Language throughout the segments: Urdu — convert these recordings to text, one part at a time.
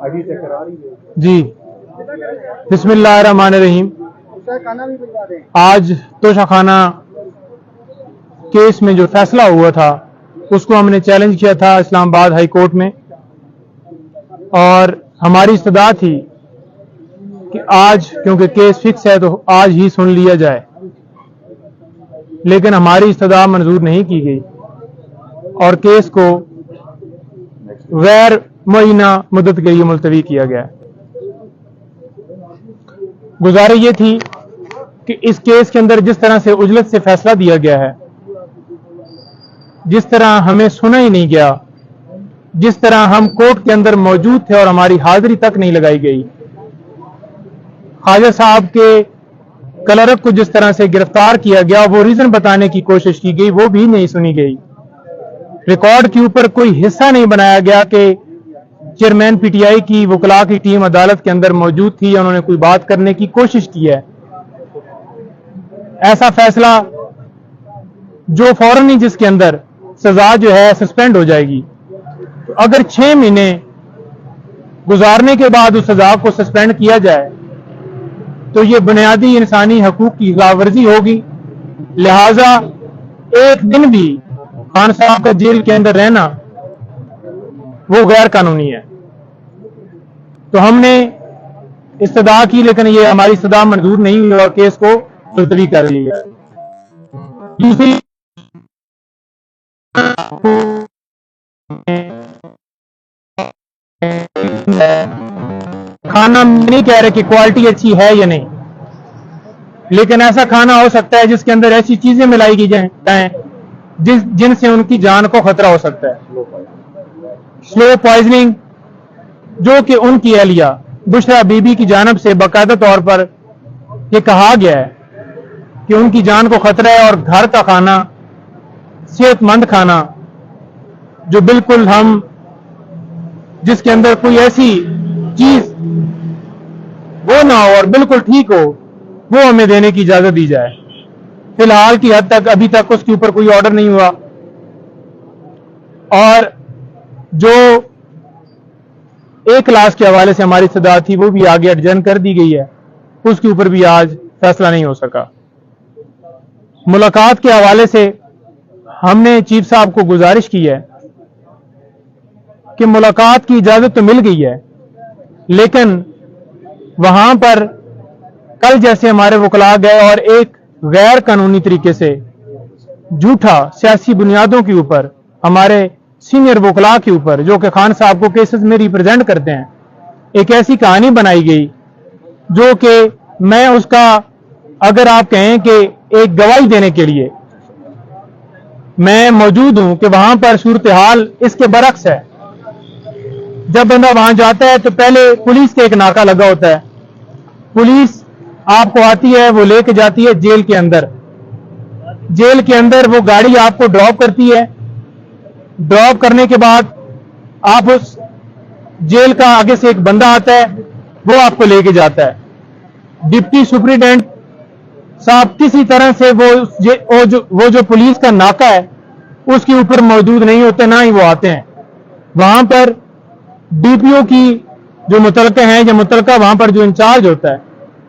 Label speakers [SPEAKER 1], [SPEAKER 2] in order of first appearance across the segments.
[SPEAKER 1] جی بسم اللہ الرحمن الرحیم. آج توشہ خانہ کیس میں جو فیصلہ ہوا تھا اس کو ہم نے چیلنج کیا تھا اسلام آباد ہائی کورٹ میں، اور ہماری استدعا تھی کہ آج کیونکہ کیس فکس ہے تو آج ہی سن لیا جائے، لیکن ہماری استدعا منظور نہیں کی گئی اور کیس کو غیر معینہ مدت کے لیے ملتوی کیا گیا. گزارش یہ تھی کہ اس کیس کے اندر جس طرح سے اجلت سے فیصلہ دیا گیا ہے، جس طرح ہمیں سنا ہی نہیں گیا، جس طرح ہم کورٹ کے اندر موجود تھے اور ہماری حاضری تک نہیں لگائی گئی، خواجہ صاحب کے کلرک کو جس طرح سے گرفتار کیا گیا، وہ ریزن بتانے کی کوشش کی گئی، وہ بھی نہیں سنی گئی. ریکارڈ کے اوپر کوئی حصہ نہیں بنایا گیا کہ چیئرمین پی ٹی آئی کی وکلاء کی ٹیم عدالت کے اندر موجود تھی، انہوں نے کوئی بات کرنے کی کوشش کی ہے. ایسا فیصلہ جو فوراً ہی جس کے اندر سزا جو ہے سسپینڈ ہو جائے گی، تو اگر 6 مہینے گزارنے کے بعد اس سزا کو سسپینڈ کیا جائے تو یہ بنیادی انسانی حقوق کی خلاف ورزی ہوگی. لہذا ایک دن بھی خان صاحب کا جیل کے اندر رہنا وہ غیر قانونی ہے. تو ہم نے استدعا کی، لیکن یہ ہماری استدعا منظور نہیں ہوئی اور کیس کو ملتوی کر لیا. دوسری کھانا نہیں کہہ رہے کہ کوالٹی اچھی ہے یا نہیں، لیکن ایسا کھانا ہو سکتا ہے جس کے اندر ایسی چیزیں ملائی کی جائیں جن سے ان کی جان کو خطرہ ہو سکتا ہے. سلو پوائزننگ، جو کہ ان کی اہلیہ بشرا بی بی کی جانب سے باقاعدہ طور پر یہ کہا گیا ہے کہ ان کی جان کو خطرہ ہے، اور گھر کا کھانا، صحت مند کھانا جو بالکل ہم جس کے اندر کوئی ایسی چیز وہ نہ ہو اور بالکل ٹھیک ہو، وہ ہمیں دینے کی اجازت دی جائے. فی الحال کی حد تک ابھی تک اس کے اوپر کوئی آرڈر نہیں ہوا، اور جو ایک کلاس کے حوالے سے ہماری استدعا تھی وہ بھی آگے ایڈجرن کر دی گئی ہے، اس کے اوپر بھی آج فیصلہ نہیں ہو سکا. ملاقات کے حوالے سے ہم نے چیف صاحب کو گزارش کی ہے کہ ملاقات کی اجازت تو مل گئی ہے، لیکن وہاں پر کل جیسے ہمارے وکلاء گئے اور ایک غیر قانونی طریقے سے جھوٹا سیاسی بنیادوں کے اوپر ہمارے سینئر وکلاء کے اوپر جو کہ خان صاحب کو کیسز میں ریپرزینٹ کرتے ہیں، ایک ایسی کہانی بنائی گئی جو کہ میں اس کا اگر آپ کہیں کہ ایک گواہی دینے کے لیے میں موجود ہوں کہ وہاں پر صورتحال اس کے برعکس ہے. جب بندہ وہاں جاتا ہے تو پہلے پولیس کے ایک ناکہ لگا ہوتا ہے، پولیس آپ کو آتی ہے، وہ لے کے جاتی ہے جیل کے اندر. جیل کے اندر وہ گاڑی آپ کو ڈراپ کرتی ہے، ڈراپ کرنے کے بعد آپ اس جیل کا آگے سے ایک بندہ آتا ہے، وہ آپ کو لے کے جاتا ہے. ڈپٹی سپرنٹینڈنٹ صاحب کسی طرح سے وہ جو پولیس کا ناکہ ہے اس کے اوپر موجود نہیں ہوتے، نہ ہی وہ آتے ہیں. وہاں پر ڈی پی او کی جو متعلقہ ہیں یا متعلقہ وہاں پر جو انچارج ہوتا ہے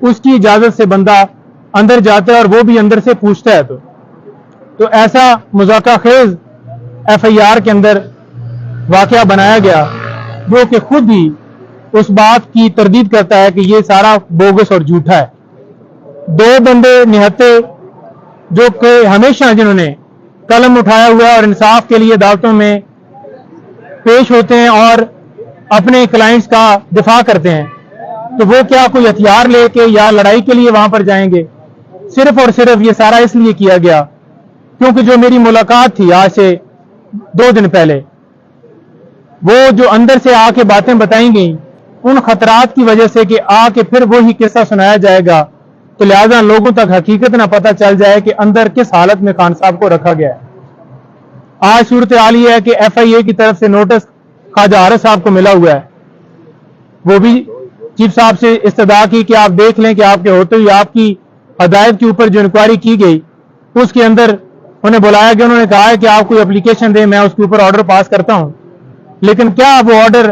[SPEAKER 1] اس کی اجازت سے بندہ اندر جاتا ہے، اور وہ بھی اندر سے پوچھتا ہے. تو ایسا مذاکرہ خیز ایف آئی آر کے اندر واقعہ بنایا گیا جو کہ خود ہی اس بات کی تردید کرتا ہے کہ یہ سارا بوگس اور جھوٹا ہے. 2 بندے نہتے جو کہ ہمیشہ جنہوں نے قلم اٹھایا ہوا ہے اور انصاف کے لیے عدالتوں میں پیش ہوتے ہیں اور اپنے کلائنٹس کا دفاع کرتے ہیں، تو وہ کیا کوئی ہتھیار لے کے یا لڑائی کے لیے وہاں پر جائیں گے؟ صرف اور صرف یہ سارا اس لیے کیا گیا کیونکہ جو میری ملاقات تھی آج سے 2 دن پہلے، وہ جو اندر سے آ کے باتیں بتائی گئیں ان خطرات کی وجہ سے کہ آ کے پھر وہی قصہ سنایا جائے گا، تو لہذا لوگوں تک حقیقت نہ پتہ چل جائے کہ اندر کس حالت میں خان صاحب کو رکھا گیا ہے. آج صورتحال یہ ہے کہ ایف آئی اے کی طرف سے نوٹس خواجہ عارض صاحب کو ملا ہوا ہے، وہ بھی چیف صاحب سے استدعا کی کہ آپ دیکھ لیں کہ آپ کے ہوتے ہوئے آپ کی ہدایت کے اوپر جو انکوائری کی گئی اس کے اندر انہیں بلایا گیا. انہوں نے کہا ہے کہ آپ کوئی اپلیکیشن دیں، میں اس کے اوپر آرڈر پاس کرتا ہوں. لیکن کیا وہ آرڈر